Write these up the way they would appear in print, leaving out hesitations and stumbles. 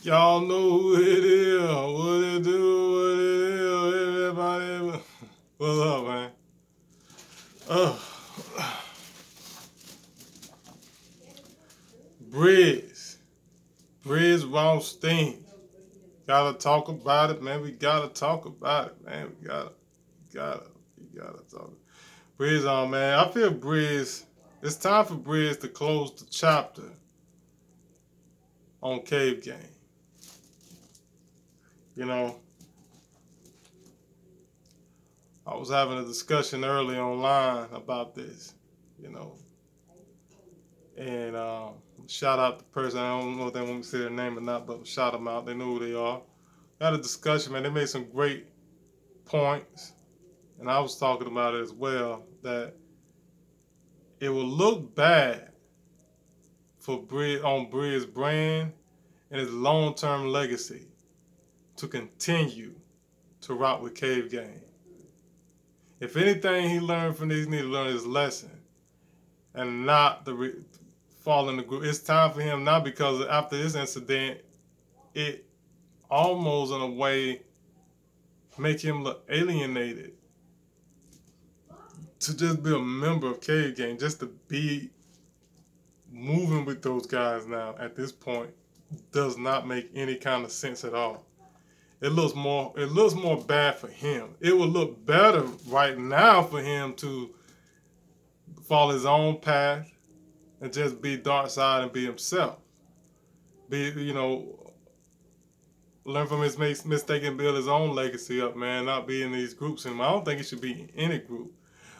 Y'all know who it is, what it do, what it is, everybody. What's up, man? Uh, Brizz. Brizz Rawsteen. Gotta talk about it, man. We gotta talk about it, man. We gotta talk. Brizz on, man. I feel Brizz. It's time for Brizz to close the chapter on Cave Game. You know, I was having a discussion early online about this, you know, and shout out the person. I don't know if they want me to say their name or not, but shout them out. They know who they are. Had a discussion, man. They made some great points, and I was talking about it as well. That it will look bad for Brizz's brand and his long-term legacy to continue to rock with Cave Game. If anything he learned from this, he need to learn his lesson and not fall in the group. It's time for him now, because after this incident, it almost in a way make him look alienated to just be a member of Cave Gang, just to be moving with those guys now at this point does not make any kind of sense at all. It looks more bad for him. It would look better right now for him to follow his own path and just be dark side and be himself. Learn from his mistake and build his own legacy up, man. Not be in these groups anymore. I don't think he should be in any group.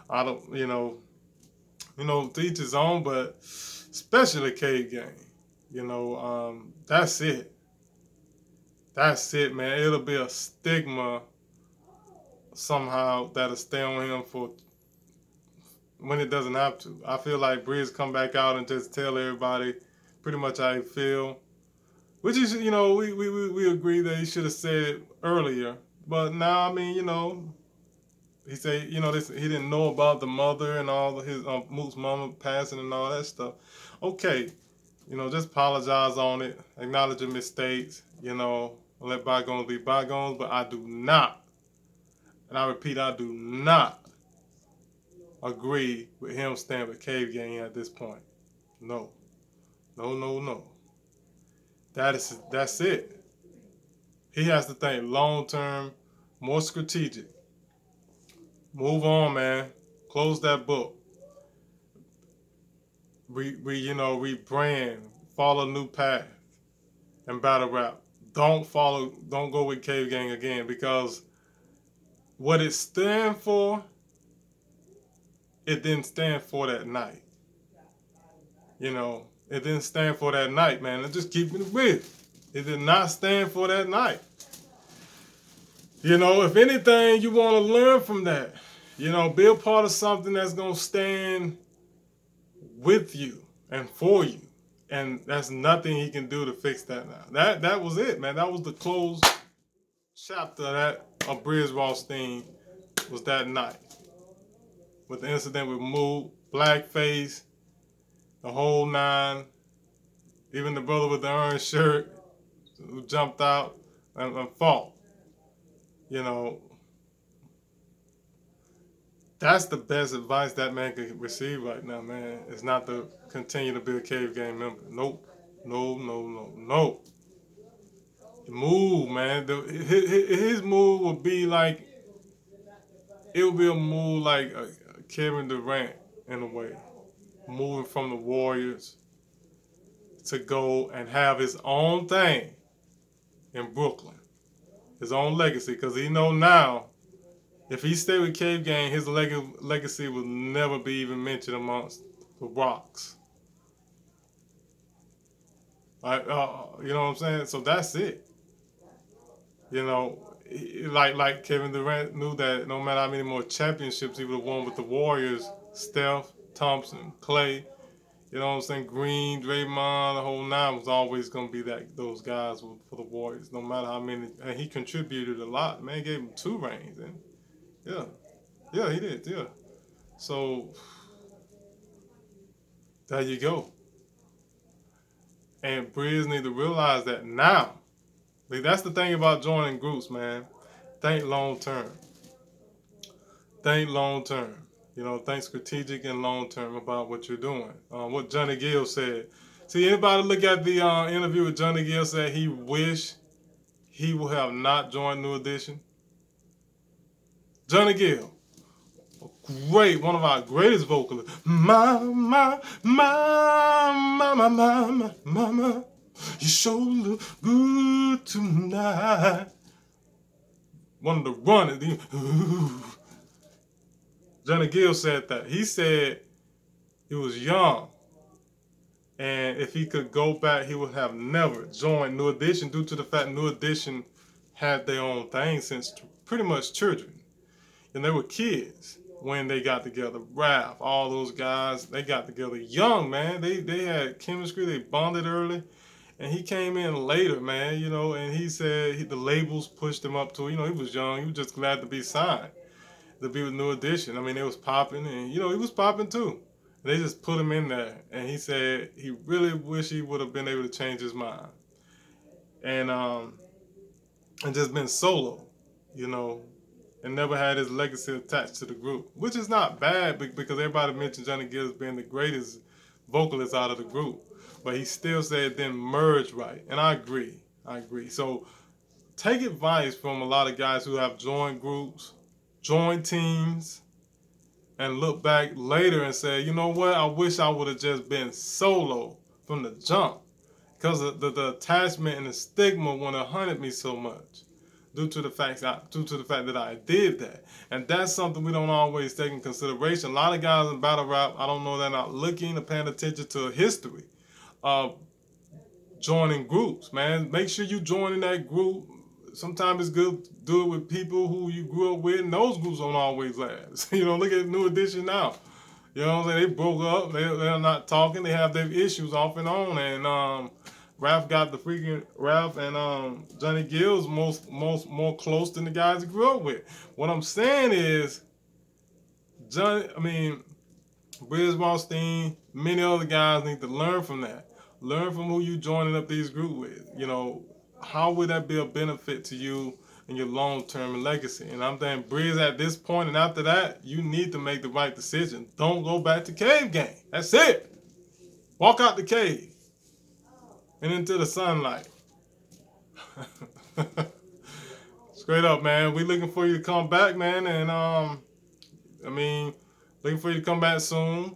I don't, to each his own, but especially Cave Gang. That's it. That's it, man. It'll be a stigma somehow that'll stay on him for when it doesn't have to. I feel like Brizz come back out and just tell everybody pretty much how he feel. Which is, we agree that he should have said it earlier. But now, he said, he didn't know about the mother and all his Mook's mama passing and all that stuff. Okay, just apologize on it, acknowledge your mistakes, let bygones be bygones. But I do not, and I repeat, I do not agree with him staying with Cave Gang at this point. No. That's it. He has to think long term, more strategic. Move on, man. Close that book. Rebrand, follow a new path, and battle rap. Don't go with Cave Gang again, because what it stand for, it didn't stand for that night. It didn't stand for that night, man. Let's just keep it real. It did not stand for that night. If anything, you want to learn from that. Be a part of something that's going to stand with you and for you. And that's nothing he can do to fix that now. That was it, man. That was the closed chapter of Brizz Rawsteen, was that night. With the incident with Mook, blackface, the whole nine, even the brother with the orange shirt who jumped out and fought. That's the best advice that man could receive right now, man. Is not to continue to be a Cave Gang member. Nope. No. Move, man. His move would be like, it would be a move like Kevin Durant in a way. Moving from the Warriors to go and have his own thing in Brooklyn. His own legacy. Because he know now, if he stayed with Cave Gang, his legacy will never be even mentioned amongst the rocks. You know what I'm saying? So that's it. Like Kevin Durant knew that no matter how many more championships he would have won with the Warriors, Steph, Thompson, Clay, Green, Draymond, the whole nine was always going to be those guys for the Warriors, no matter how many. And he contributed a lot. Man, gave him 2 rings. And yeah, he did. Yeah. So there you go. And Brizz need to realize that now. Like, that's the thing about joining groups, man. Think long term. Think long term. You know, think strategic and long term about what you're doing. What Johnny Gill said. See, anybody look at the interview with Johnny Gill said he wish he would have not joined New Edition. Johnny Gill, great, one of our greatest vocalists. Mama, mama, mama, mama, you sure look good tonight. One of the runners. Johnny Gill said that. He said he was young, and if he could go back, he would have never joined New Edition due to the fact New Edition had their own thing since pretty much children. And they were kids when they got together. Raph, all those guys, they got together young, man. They had chemistry. They bonded early. And he came in later, man, you know, and he said the labels pushed him up to, you know, he was young. He was just glad to be signed, to be with New Edition. I mean, it was popping, and, you know, he was popping too. They just put him in there. And he said he really wish he would have been able to change his mind. And just been solo, you know, and never had his legacy attached to the group, which is not bad because everybody mentioned Johnny Gill as being the greatest vocalist out of the group. But he still said it didn't merge right. And I agree. So take advice from a lot of guys who have joined groups, joined teams, and look back later and say, you know what, I wish I would have just been solo from the jump. Because the attachment and the stigma wouldn't have hunted me so much. Due to the fact that I did that. And that's something we don't always take in consideration. A lot of guys in battle rap, I don't know, they're not looking or paying attention to history of joining groups, man. Make sure you join in that group. Sometimes it's good to do it with people who you grew up with, and those groups don't always last. You know, look at New Edition now. You know what I'm saying? They broke up. They're not talking. They have their issues off and on. And Ralph got the freaking Ralph and Johnny Gill's more close than the guys he grew up with. What I'm saying is, Brizz Rawsteen, many other guys need to learn from that. Learn from who you joining up these groups with. You know, how would that be a benefit to you and your long-term legacy? And I'm saying, Brizz, at this point and after that, you need to make the right decision. Don't go back to cave gang. That's it. Walk out the cave and into the sunlight. Straight up, man. We looking for you to come back, man. And looking for you to come back soon.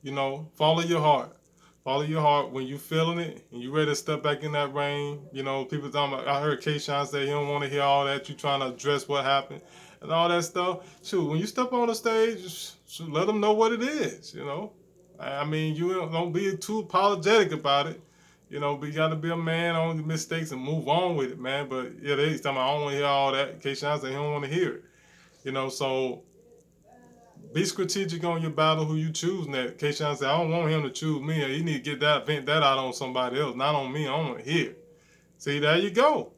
You know, follow your heart. Follow your heart when you feeling it and you ready to step back in that ring. You know, people talking about, I heard K-Shine say he don't want to hear all that. You trying to address what happened and all that stuff. Shoot, when you step on the stage, let them know what it is, you know. I mean, you don't be too apologetic about it. You know, but you got to be a man on the mistakes and move on with it, man. But yeah, they talking about, I don't want to hear all that. K-Shine say he don't want to hear it. You know, so be strategic on your battle who you choose. That K-Shine said, I don't want him to choose me. He need to vent that out on somebody else, not on me. I don't want to hear it. See, there you go.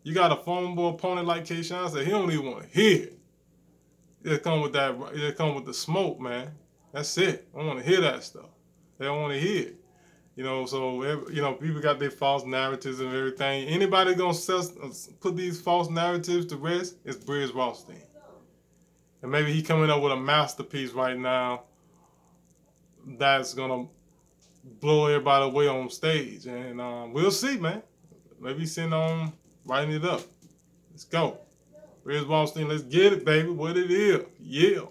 You got a formidable opponent like K-Shine said, he don't even want to hear it. It come with that. It come with the smoke, man. That's it. I don't want to hear that stuff. They don't want to hear it. You know, so, you know, people got their false narratives and everything. Anybody gonna put these false narratives to rest is Brizz Rawsteen. And maybe he coming up with a masterpiece right now that's gonna blow everybody away on stage. And we'll see, man. Maybe he's sitting on writing it up. Let's go. Brizz Rawsteen, let's get it, baby. What it is. Yeah.